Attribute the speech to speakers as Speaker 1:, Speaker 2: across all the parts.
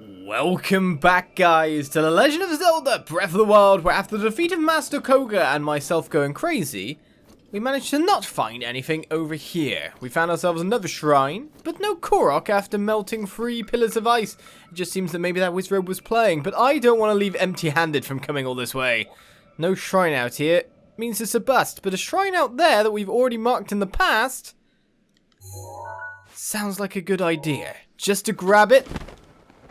Speaker 1: Welcome back, guys, to The Legend of Zelda Breath of the Wild, where after the defeat of Master Koga and myself going crazy, we managed to not find anything over here. We found ourselves another shrine, but no Korok after melting 3 pillars of ice. It just seems that maybe that Wizrobe was playing, but I don't want to leave empty-handed from coming all this way. No shrine out here means it's a bust, but a shrine out there that we've already marked in the past sounds like a good idea. Just to grab it.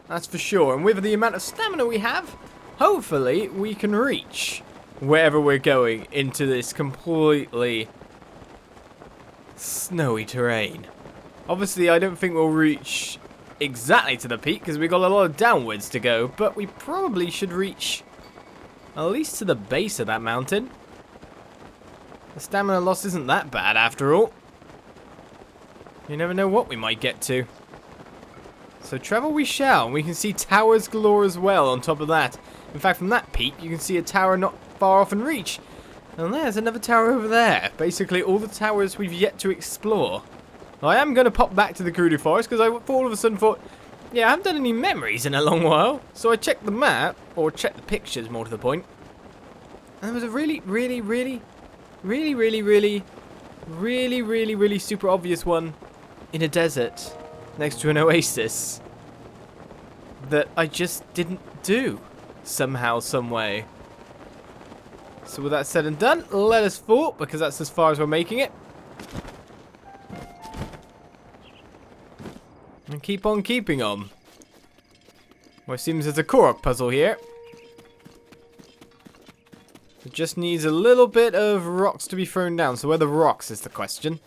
Speaker 1: That's for sure, and with the amount of stamina we have, hopefully we can reach wherever we're going into this completely snowy terrain. Obviously, I don't think we'll reach exactly to the peak because we've got a lot of downwards to go, but we probably should reach at least to the base of that mountain. The stamina loss isn't that bad after all. You never know what we might get to. So travel we shall, and we can see towers galore as well on top of that. In fact, from that peak, you can see a tower not far off in reach. And there's another tower over there. Basically, all the towers we've yet to explore. I am going to pop back to the Gerudo Forest, because I all of a sudden thought, yeah, I haven't done any memories in a long while. So I checked the map, or checked the pictures, more to the point. And there was a really super obvious one in a desert next to an oasis that I just didn't do somehow, some way. So with that said and done, let us fall, because that's as far as we're making it. And keep on keeping on. Well, it seems there's a Korok puzzle here. It just needs a little bit of rocks to be thrown down. So where the rocks is the question.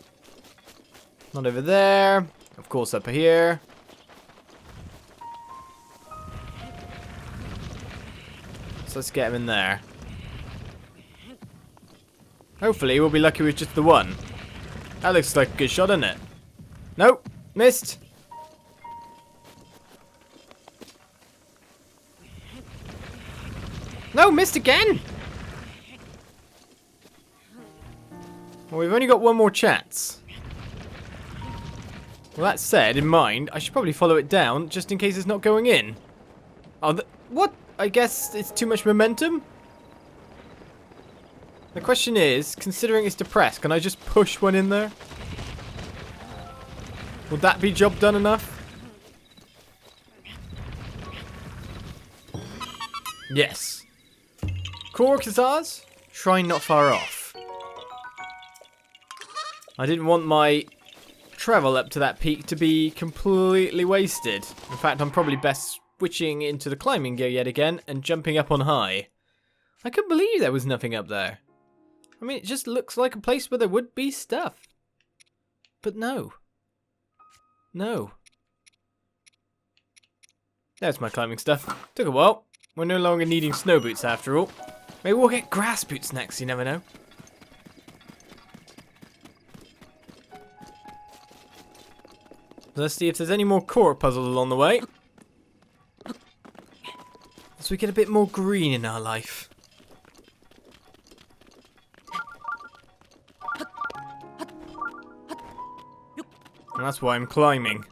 Speaker 1: Not over there. Of course, up here. So let's get him in there. Hopefully, we'll be lucky with just the one. That looks like a good shot, doesn't it? Nope, missed. No, missed again. Well, we've only got one more chance. Well, that said, in mind, I should probably follow it down, just in case it's not going in. Oh, what? I guess it's too much momentum? The question is, considering it's depressed, can I just push one in there? Would that be job done enough? Yes. Korok is ours. Shrine not far off. I didn't want my travel up to that peak to be completely wasted. In fact, I'm probably best switching into the climbing gear yet again and jumping up on high. I couldn't believe there was nothing up there. I mean, it just looks like a place where there would be stuff. But no. No. There's my climbing stuff. Took a while. We're no longer needing snow boots after all. Maybe we'll get grass boots next, you never know. Let's see if there's any more Korok puzzles along the way. So we get a bit more green in our life. And that's why I'm climbing.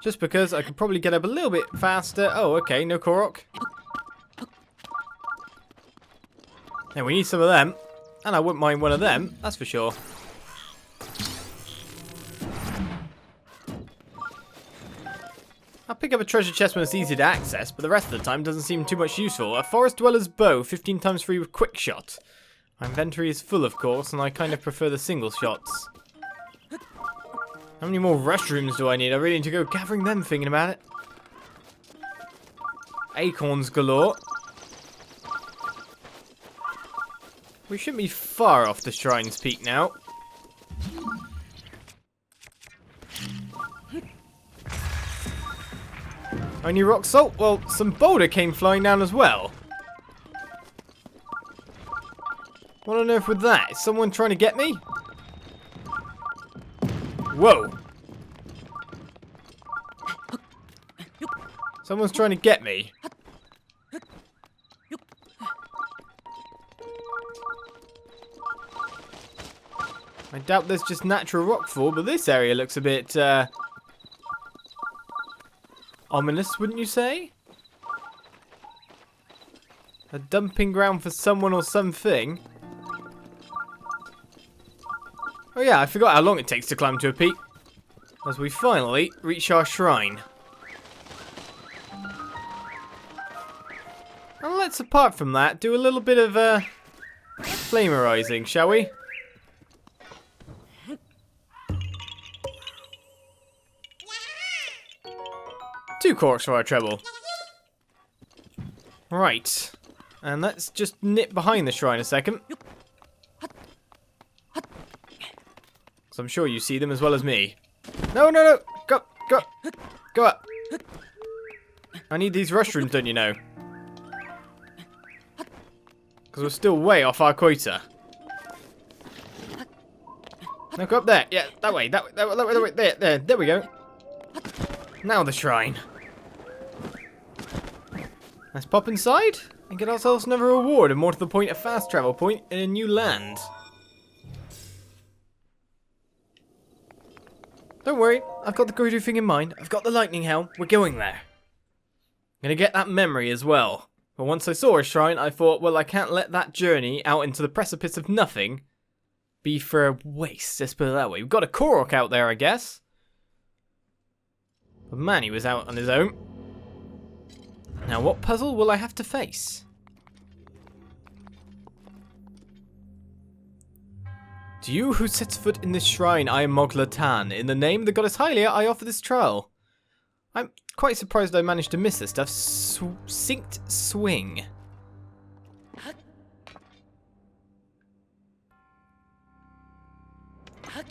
Speaker 1: Just because I could probably get up a little bit faster. Oh, okay, no Korok. Yeah, we need some of them. And I wouldn't mind one of them, that's for sure. I'll pick up a treasure chest when it's easy to access, but the rest of the time doesn't seem too much useful. A forest dweller's bow, 15 times free with quick shot. My inventory is full, of course, and I kind of prefer the single shots. How many more restrooms do I need? I really need to go gathering them, thinking about it. Acorns galore. We shouldn't be far off the shrine's peak now. Only rock salt? Well, some boulder came flying down as well. What on earth with that? Is someone trying to get me? Whoa. Someone's trying to get me. I doubt there's just natural rockfall, but this area looks a bit Ominous, wouldn't you say? A dumping ground for someone or something. Oh yeah, I forgot how long it takes to climb to a peak. As we finally reach our shrine. And let's, apart from that, do a little bit of flamerizing, shall we? Two corks for our treble. Right. And let's just nip behind the shrine a second. Because I'm sure you see them as well as me. No, no, no! Go, go! Go up! I need these rushrooms, don't you know? Because we're still way off our quota. No, go up there. Yeah, that way, that way, that way, there we go. Now the shrine. Let's pop inside and get ourselves another reward, and more to the point, a fast travel point in a new land. Don't worry, I've got the Gerudo thing in mind. I've got the lightning helm. We're going there. I'm gonna get that memory as well. But once I saw a shrine, I thought, well, I can't let that journey out into the precipice of nothing be for a waste. Let's put it that way. We've got a Korok out there, I guess. But man, he was out on his own. Now, what puzzle will I have to face? To you who sets foot in this shrine, I am Mogg Latan. In the name of the goddess Hylia, I offer this trial. I'm quite surprised I managed to miss this stuff. Synced swing. I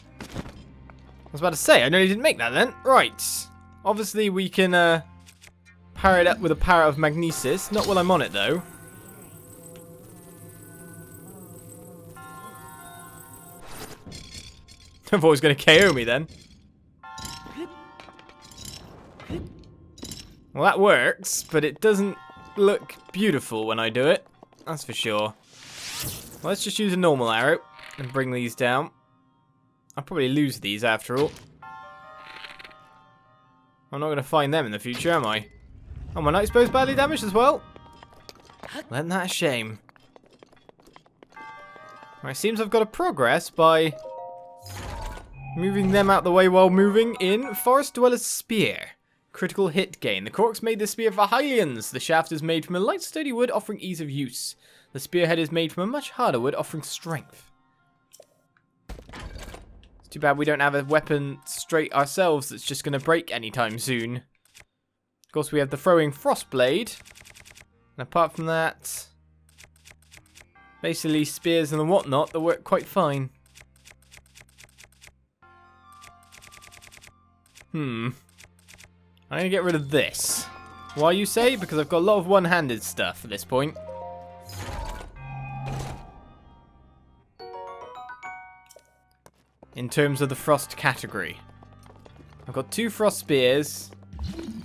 Speaker 1: was about to say, I nearly didn't make that then. Right. Obviously, we can power it up with the power of magnesis. Not while I'm on it, though. I thought it was going to KO me then. Well, that works, but it doesn't look beautiful when I do it. That's for sure. Well, let's just use a normal arrow and bring these down. I'll probably lose these after all. I'm not going to find them in the future, am I? Oh, my Night's bow's badly damaged as well. Well, that a shame. Right, seems I've got to progress by moving them out the way while moving in. Forest Dweller's Spear. Critical hit gain. The Korks made the spear for Hylians. The shaft is made from a light sturdy wood offering ease of use. The spearhead is made from a much harder wood offering strength. It's too bad we don't have a weapon straight ourselves that's just going to break anytime soon. Of course, we have the throwing Frostblade. And apart from that, basically spears and whatnot that work quite fine. I'm going to get rid of this. Why, you say? Because I've got a lot of one-handed stuff at this point. In terms of the frost category. I've got 2 frost spears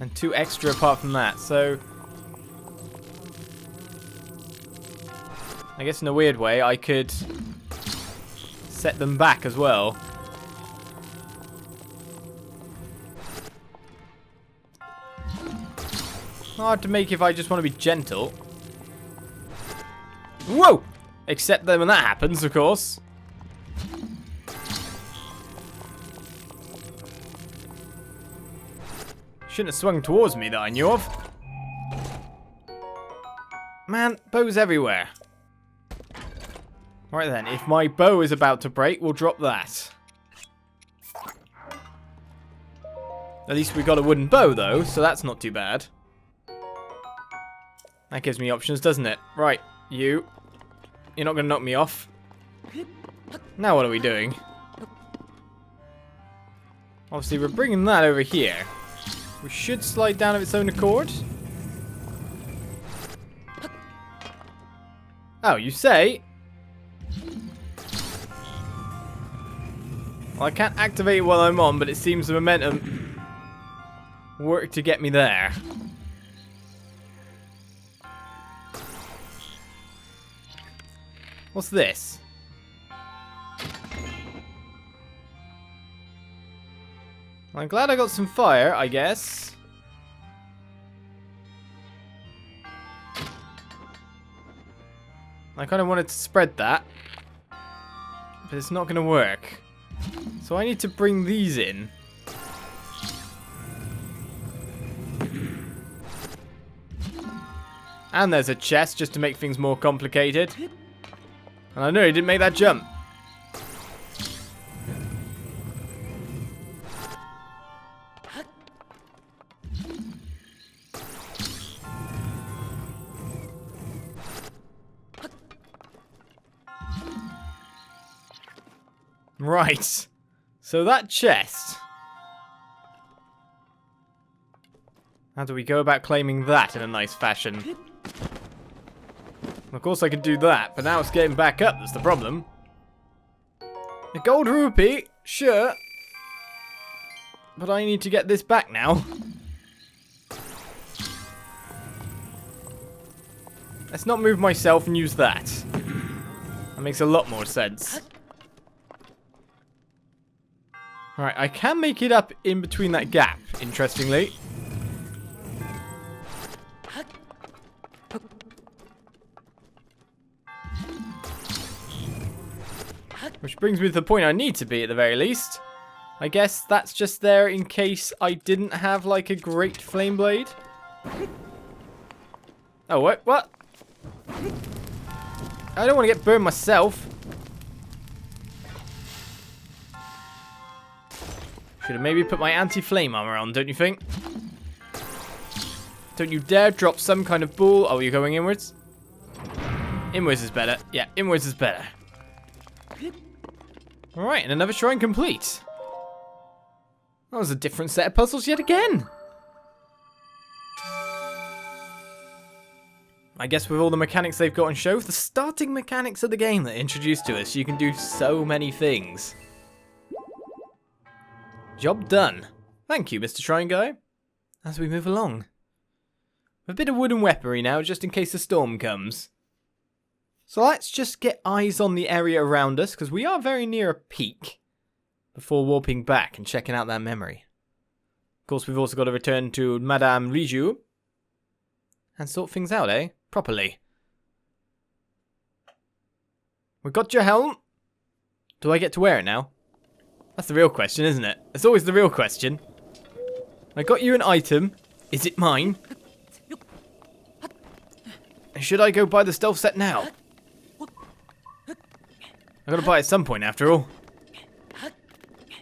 Speaker 1: and 2 extra apart from that, so I guess in a weird way I could set them back as well. Hard to make if I just want to be gentle. Whoa! Except then when that happens, of course. Shouldn't have swung towards me that I knew of. Man, bows everywhere. Right then, if my bow is about to break, we'll drop that. At least we got a wooden bow though, so that's not too bad. That gives me options, doesn't it? Right, you're not going to knock me off. Now what are we doing? Obviously, we're bringing that over here. We should slide down of its own accord. Oh, you say? Well, I can't activate it while I'm on, but it seems the momentum worked to get me there. What's this? I'm glad I got some fire, I guess. I kind of wanted to spread that. But it's not going to work. So I need to bring these in. And there's a chest just to make things more complicated. And I know he didn't make that jump. Right. So that chest. How do we go about claiming that in a nice fashion? Of course I could do that, but now it's getting back up that's the problem. A gold rupee, sure. But I need to get this back now. Let's not move myself and use that. That makes a lot more sense. Alright, I can make it up in between that gap, interestingly. Which brings me to the point I need to be at the very least. I guess that's just there in case I didn't have like a great flame blade. Oh, what? What? I don't want to get burned myself. Should have maybe put my anti-flame armor on, don't you think? Don't you dare drop some kind of ball. Oh, you're going inwards? Inwards is better. Yeah, inwards is better. Alright, and another shrine complete. That was a different set of puzzles yet again. I guess with all the mechanics they've got on show, the starting mechanics of the game that introduced to us, you can do so many things. Job done. Thank you, Mr. Shrine Guy. As we move along. A bit of wooden weaponry now, just in case the storm comes. So let's just get eyes on the area around us, because we are very near a peak, before warping back and checking out that memory. Of course, we've also got to return to Madame Riju, and sort things out, eh? Properly. We got your helm. Do I get to wear it now? That's the real question, isn't it? It's always the real question. I got you an item. Is it mine? And should I go buy the stealth set now? I gotta buy it at some point, after all.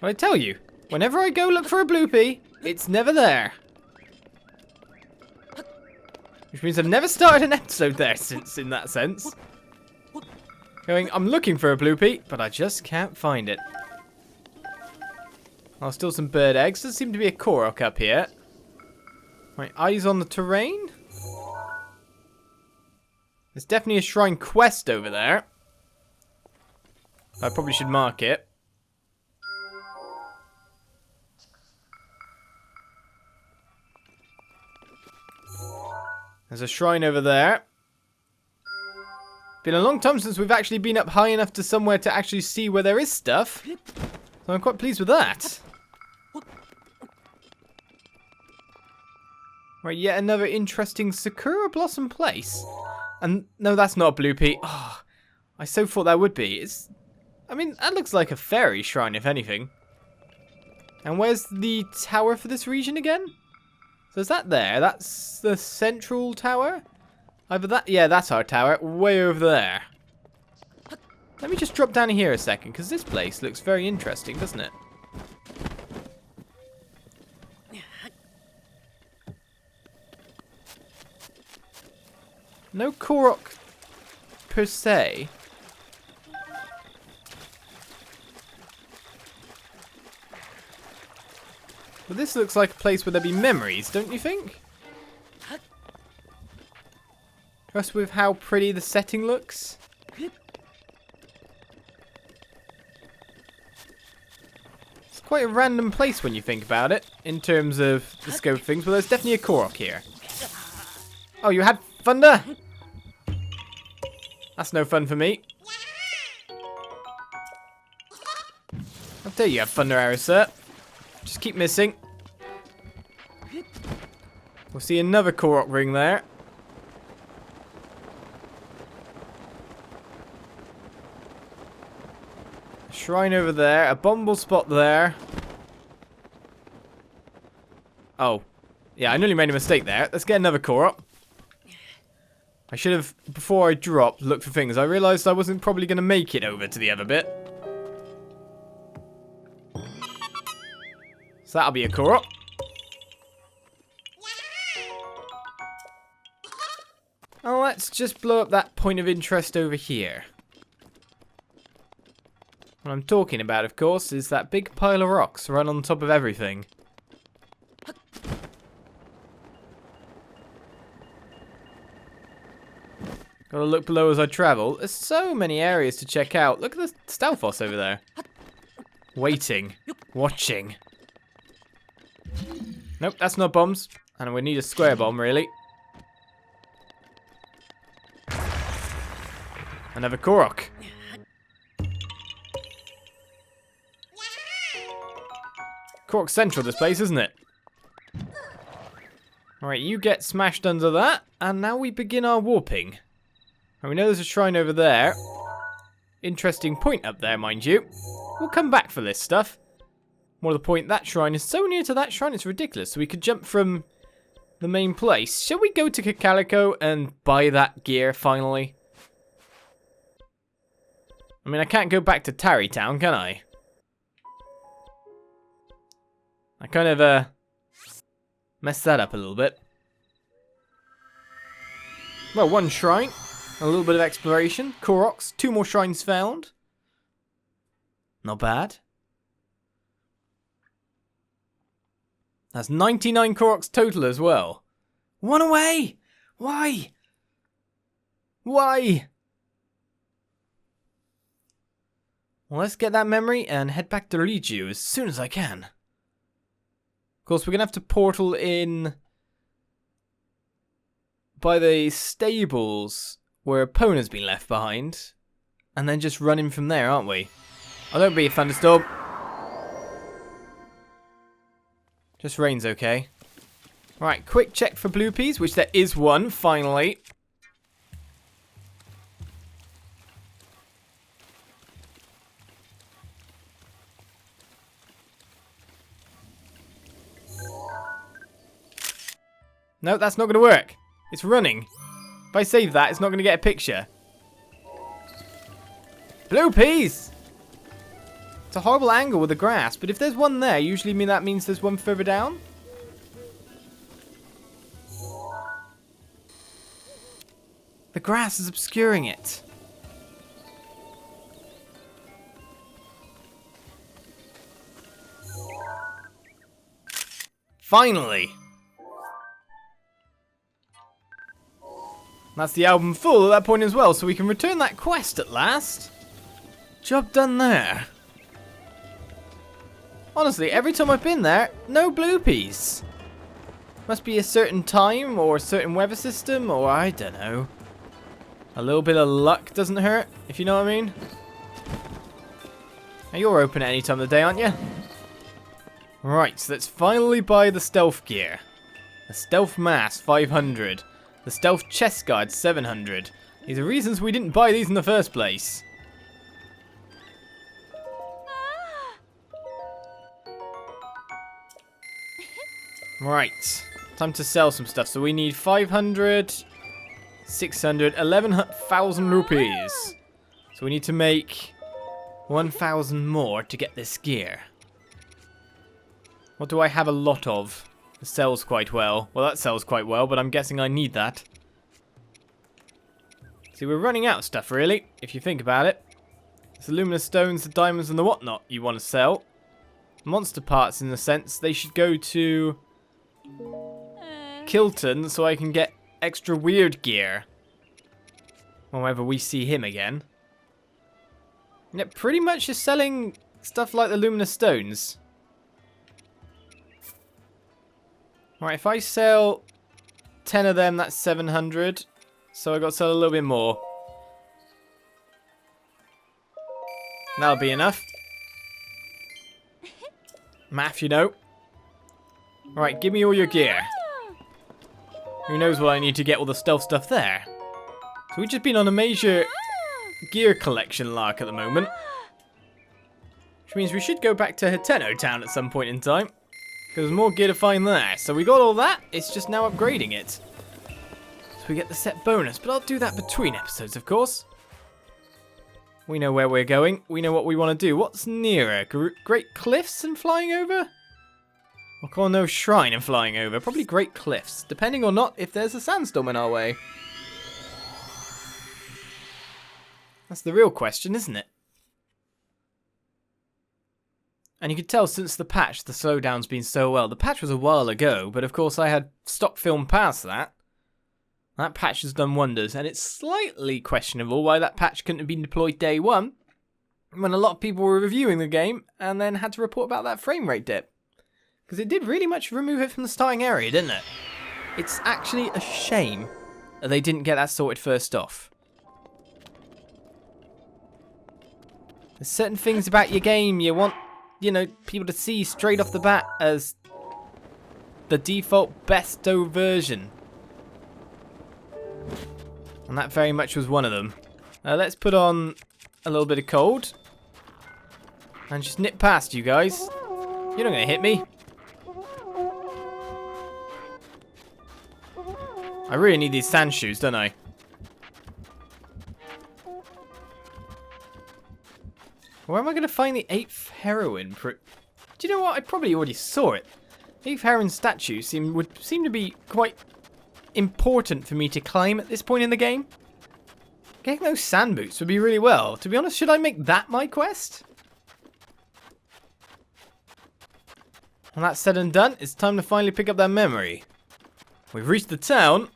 Speaker 1: But I tell you, whenever I go look for a Blupee, it's never there. Which means I've never started an episode there since, in that sense. Going, I'm looking for a Blupee, but I just can't find it. Oh, still some bird eggs. Does seem to be a Korok up here. My eyes on the terrain. There's definitely a shrine quest over there. I probably should mark it. There's a shrine over there. Been a long time since we've actually been up high enough to somewhere to actually see where there is stuff. So I'm quite pleased with that. Right, yet another interesting Sakura Blossom place. And no, that's not a Blupee. Oh, I so thought that would be. I mean, that looks like a fairy shrine, if anything. And where's the tower for this region again? So is that there? That's the central tower? Either that, yeah, that's our tower, way over there. Let me just drop down here a second, because this place looks very interesting, doesn't it? No Korok per se. But this looks like a place where there'd be memories, don't you think? Just with how pretty the setting looks. It's quite a random place when you think about it, in terms of the scope of things, but there's definitely a Korok here. Oh, you had thunder? That's no fun for me. How dare you have thunder arrows, sir? Just keep missing. We'll see another Korok ring there. shrine over there. A bumble spot there. Oh. Yeah, I nearly made a mistake there. Let's get another Korok. I should have, before I dropped, looked for things. I realised I wasn't probably going to make it over to the other bit. So that'll be a Korok. And let's just blow up that point of interest over here. What I'm talking about, of course, is that big pile of rocks right on top of everything. Gotta look below as I travel. There's so many areas to check out. Look at the Stalfos over there. Waiting. Watching. Nope, that's not bombs. And we need a square bomb, really. Another Korok. Korok central, this place, isn't it? Alright, you get smashed under that. And now we begin our warping. And we know there's a shrine over there. Interesting point up there, mind you. We'll come back for this stuff. More to the point, that shrine is so near to that shrine, it's ridiculous. So we could jump from the main place. Shall we go to Kakariko and buy that gear, finally? I mean, I can't go back to Tarry Town, can I? I kind of, messed that up a little bit. Well, one shrine. A little bit of exploration. Koroks. 2 more shrines found. Not bad. That's 99 Koroks total as well. 1 away! Why? Why? Well, let's get that memory and head back to Riju as soon as I can. Of course, we're going to have to portal in by the stables where Pona's been left behind. And then just run in from there, aren't we? Oh, don't be a thunderstorm. Just rain's okay. Right, quick check for Blupees, which there is one, finally. No, that's not going to work. It's running. If I save that, it's not going to get a picture. Blupees! It's a horrible angle with the grass, but if there's one there, usually that means there's one further down. The grass is obscuring it. Finally! That's the album full at that point as well, so we can return that quest at last. Job done there. Honestly, every time I've been there, no Blupees. Must be a certain time or a certain weather system, or I don't know. A little bit of luck doesn't hurt, if you know what I mean. Now you're open at any time of the day, aren't you? Right, so let's finally buy the stealth gear. The stealth mask, 500. The stealth chest guard, 700. These are reasons we didn't buy these in the first place. Right, time to sell some stuff. So we need 500, 600, 11,000 rupees. So we need to make 1,000 more to get this gear. What do I have a lot of? It sells quite well. Well, that sells quite well, but I'm guessing I need that. See, we're running out of stuff, really, if you think about it. It's the luminous stones, the diamonds, and the whatnot you want to sell. Monster parts, in a sense, they should go to Kilton so I can get extra weird gear whenever we see him again. And it pretty much is selling stuff like the luminous stones. Right, if I sell 10 of them, that's 700. So I got to sell a little bit more. That'll be enough. Math, you know. Right, give me all your gear. Who knows what I need to get all the stealth stuff there. So we've just been on a major gear collection lark at the moment. Which means we should go back to Hateno Town at some point in time. Because there's more gear to find there. So we got all that, it's just now upgrading it. So we get the set bonus, but I'll do that between episodes, of course. We know where we're going, we know what we want to do. What's nearer? Great Cliffs and flying over? Or Korno Shrine and flying over? Probably Great Cliffs, depending or not if there's a sandstorm in our way. That's the real question, isn't it? And you could tell since the patch, the slowdown's been so well. The patch was a while ago, but of course I had stock film past that. That patch has done wonders, and it's slightly questionable why that patch couldn't have been deployed day one, when a lot of people were reviewing the game, and then had to report about that frame rate dip. Because it did really much remove it from the starting area, didn't it? It's actually a shame that they didn't get that sorted first off. There's certain things about your game you want, you know, people to see straight off the bat as the default besto version. And that very much was one of them. Let's put on a little bit of cold. And just nip past you guys. You're not going to hit me. I really need these sand shoes, don't I? Where am I going to find the 8th heroine? Do you know what? I probably already saw it. 8th heroine statue would seem to be quite important for me to climb at this point in the game. Getting those sand boots would be really well. To be honest, should I make that my quest? When that's said and done, it's time to finally pick up that memory. We've reached the town.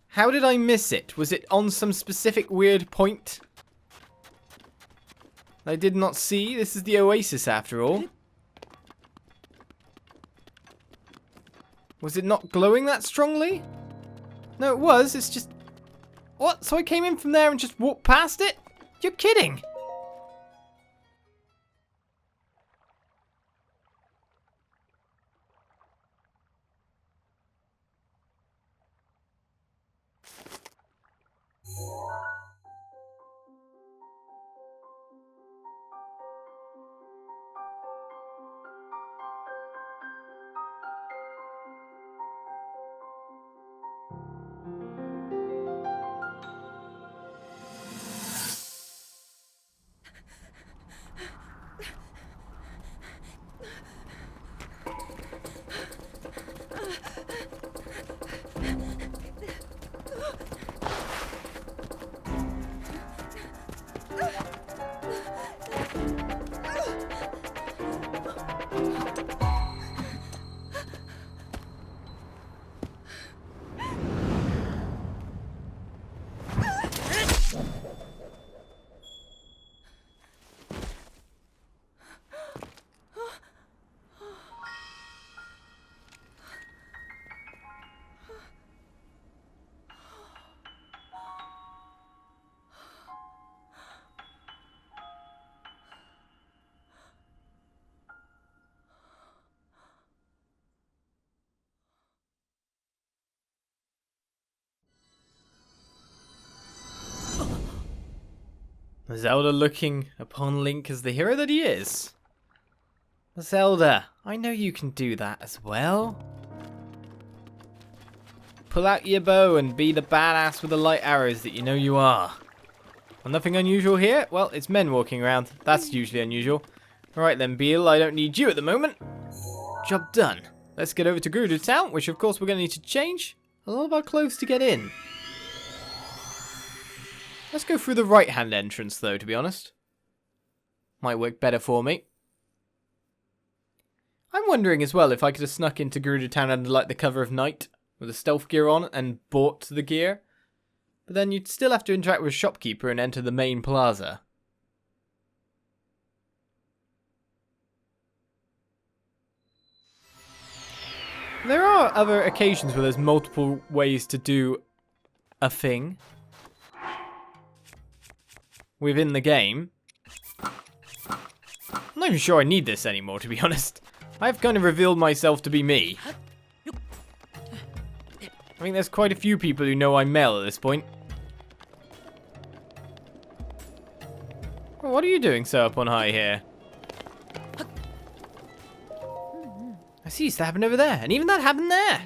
Speaker 1: How did I miss it? Was it on some specific weird point I did not see? This is the oasis after all. Was it not glowing that strongly? No, it was. It's just... What? So I came in from there and just walked past it? You're kidding. Zelda looking upon Link as the hero that he is. Zelda, I know you can do that as well. Pull out your bow and be the badass with the light arrows that you know you are. Well, nothing unusual here? Well, it's men walking around. That's usually unusual. Alright then, Beal, I don't need you at the moment. Job done. Let's get over to Gerudo Town, which of course we're going to need to change a lot of our clothes to get in. Let's go through the right-hand entrance, though, to be honest. Might work better for me. I'm wondering as well if I could have snuck into Gerudo Town under like the cover of night with a stealth gear on and bought the gear. But then you'd still have to interact with a shopkeeper and enter the main plaza. There are other occasions where there's multiple ways to do a thing within the game. I'm not even sure I need this anymore, to be honest. I've kind of revealed myself to be me. I think there's quite a few people who know I'm male at this point. Well, what are you doing so up on high here? I see that happened over there, and even that happened there.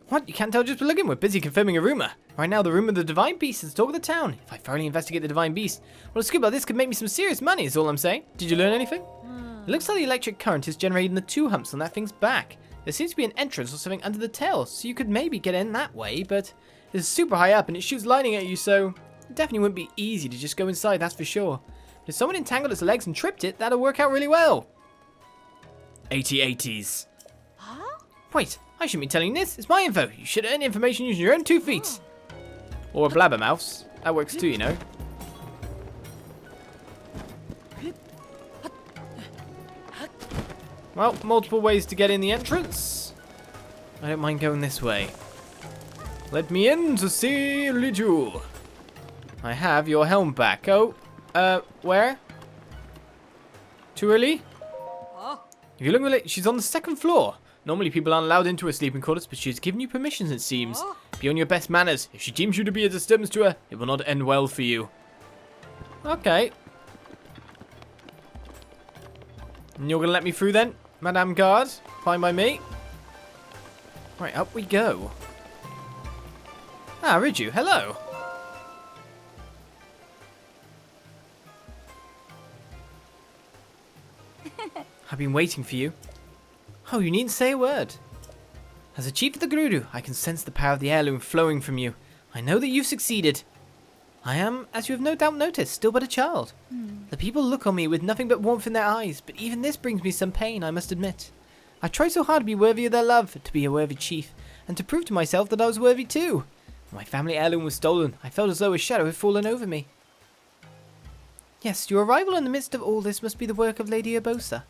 Speaker 1: What? You can't tell just by looking. We're busy confirming a rumor. Right now, the rumor of the Divine Beast is the talk of the town. If I thoroughly investigate the Divine Beast, well, a scoop about this could make me some serious money, is all I'm saying. Did you learn anything? It looks like the electric current is generating the 2 humps on that thing's back. There seems to be an entrance or something under the tail, so you could maybe get in that way, but it's super high up and it shoots lightning at you, so it definitely wouldn't be easy to just go inside, that's for sure. But if someone entangled its legs and tripped it, that'll work out really well. 8080s.
Speaker 2: Huh?
Speaker 1: Wait, I shouldn't be telling you this. It's my info. You should earn information using your own 2 feet. Or a blabbermouth. That works too, you know. Well, multiple ways to get in the entrance. I don't mind going this way. Let me in to see Liju. I have your helm back. Oh, where? Too early? If you look at it, she's on the 2nd floor. Normally people aren't allowed into her sleeping quarters, but she's given you permissions, it seems. Be on your best manners. If she deems you to be a disturbance to her, it will not end well for you. Okay. And you're gonna let me through then, Madame Guard? Fine by me. Right, up we go. Ah, Riju, hello. I've been waiting for you. Oh, you needn't say a word. As a chief of the Gerudo, I can sense the power of the heirloom flowing from you. I know that you've succeeded. I am, as you have no doubt noticed, still but a child. The people look on me with nothing but warmth in their eyes, but even this brings me some pain, I must admit. I tried so hard to be worthy of their love, to be a worthy chief, and to prove to myself that I was worthy too. When my family heirloom was stolen, I felt as though a shadow had fallen over me. Yes, your arrival in the midst of all this must be the work of Lady Urbosa.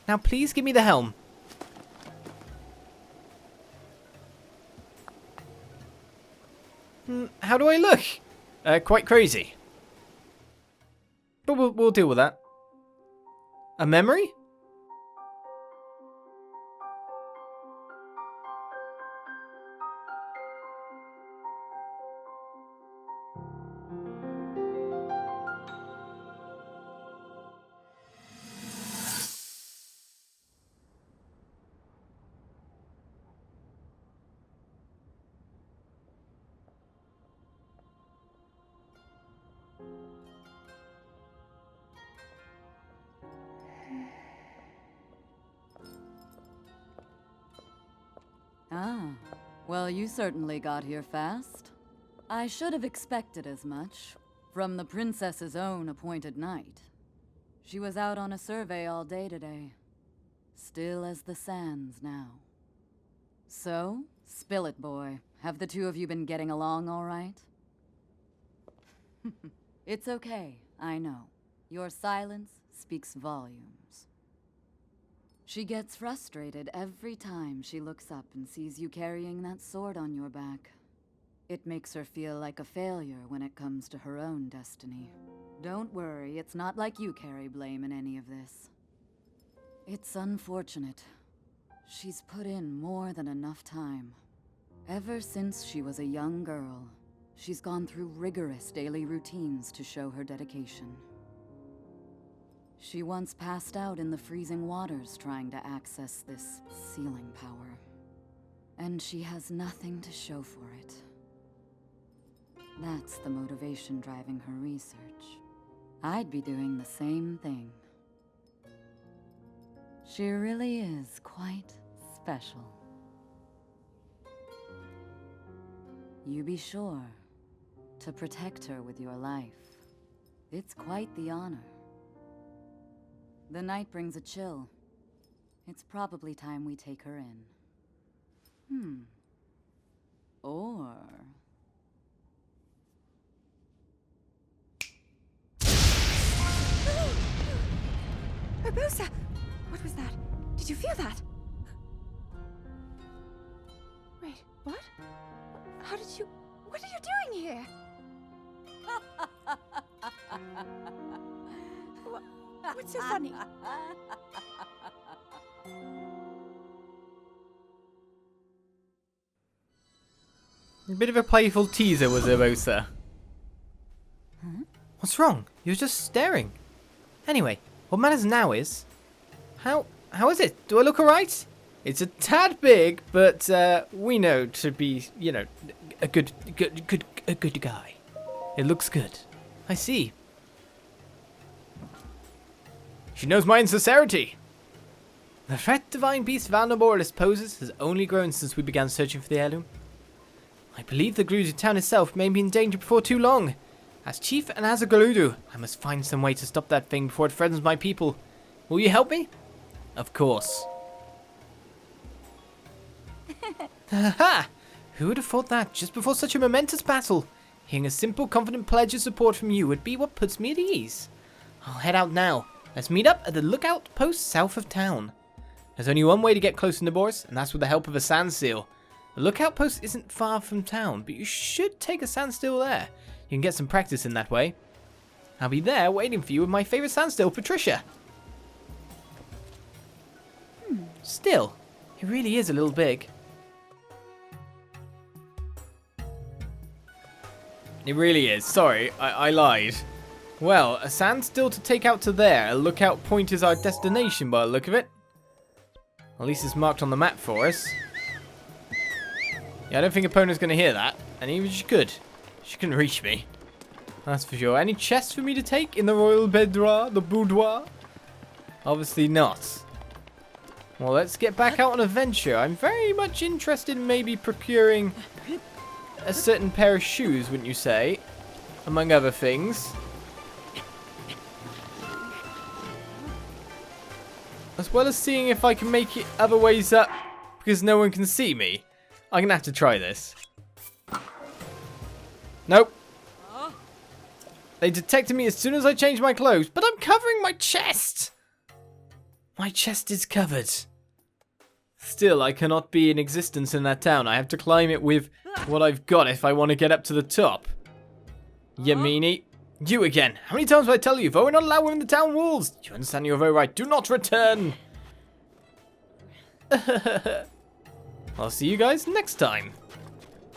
Speaker 1: Now please give me the helm. How do I look? Quite crazy. But we'll deal with that. A memory?
Speaker 2: Ah, well, you certainly got here fast. I should have expected as much from the princess's own appointed knight. She was out on a survey all day today. Still as the sands now. So, spill it, boy. Have the 2 of you been getting along all right? It's okay, I know. Your silence speaks volumes. She gets frustrated every time she looks up and sees you carrying that sword on your back. It makes her feel like a failure when it comes to her own destiny. Don't worry, it's not like you carry blame in any of this. It's unfortunate. She's put in more than enough time. Ever since she was a young girl, she's gone through rigorous daily routines to show her dedication. She once passed out in the freezing waters trying to access this sealing power. And she has nothing to show for it. That's the motivation driving her research. I'd be doing the same thing. She really is quite special. You be sure to protect her with your life. It's quite the honor. The night brings a chill. It's probably time we take her in. Or...
Speaker 3: Urbosa! What was that? Did you feel that? Wait, what? How did you... What are you doing here? What's so funny?
Speaker 1: A bit of a playful teaser was Urbosa.
Speaker 2: Huh?
Speaker 1: What's wrong? You're just staring. Anyway, what matters now is... How is it? Do I look alright? It's a tad big, but we know to be, you know, a good guy. It looks good. I see. She knows my insincerity. The threat Divine Beast Vandermoralist poses has only grown since we began searching for the heirloom. I believe the Gerudo town itself may be in danger before too long. As chief and as a Gerudo, I must find some way to stop that thing before it threatens my people. Will you help me? Of course. Haha! Who would have thought that just before such a momentous battle? Hearing a simple, confident pledge of support from you would be what puts me at ease. I'll head out now. Let's meet up at the lookout post south of town. There's only one way to get close to Naboris, and that's with the help of a sand seal. The lookout post isn't far from town, but you should take a standstill there. You can get some practice in that way. I'll be there waiting for you with my favorite standstill, Patricia. Still, it really is a little big. It really is. Sorry, I lied. Well, a standstill to take out to there. A lookout point is our destination by the look of it. At least it's marked on the map for us. Yeah, I don't think opponent's going to hear that. And even she could. She couldn't reach me. That's for sure. Any chests for me to take in the royal boudoir? The boudoir? Obviously not. Well, let's get back out on a venture. I'm very much interested in maybe procuring a certain pair of shoes, wouldn't you say? Among other things. As well as seeing if I can make it other ways up because no one can see me. I'm going to have to try this. Nope. They detected me as soon as I changed my clothes, but I'm covering my chest. My chest is covered. Still, I cannot be in existence in that town. I have to climb it with what I've got if I want to get up to the top. You meanie. You again. How many times do I tell you? Though we're not allowed within the town walls. You understand your very right. Do not return. I'll see you guys next time.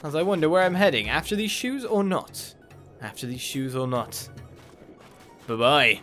Speaker 1: As I wonder where I'm heading. After these shoes or not? After these shoes or not? Bye-bye.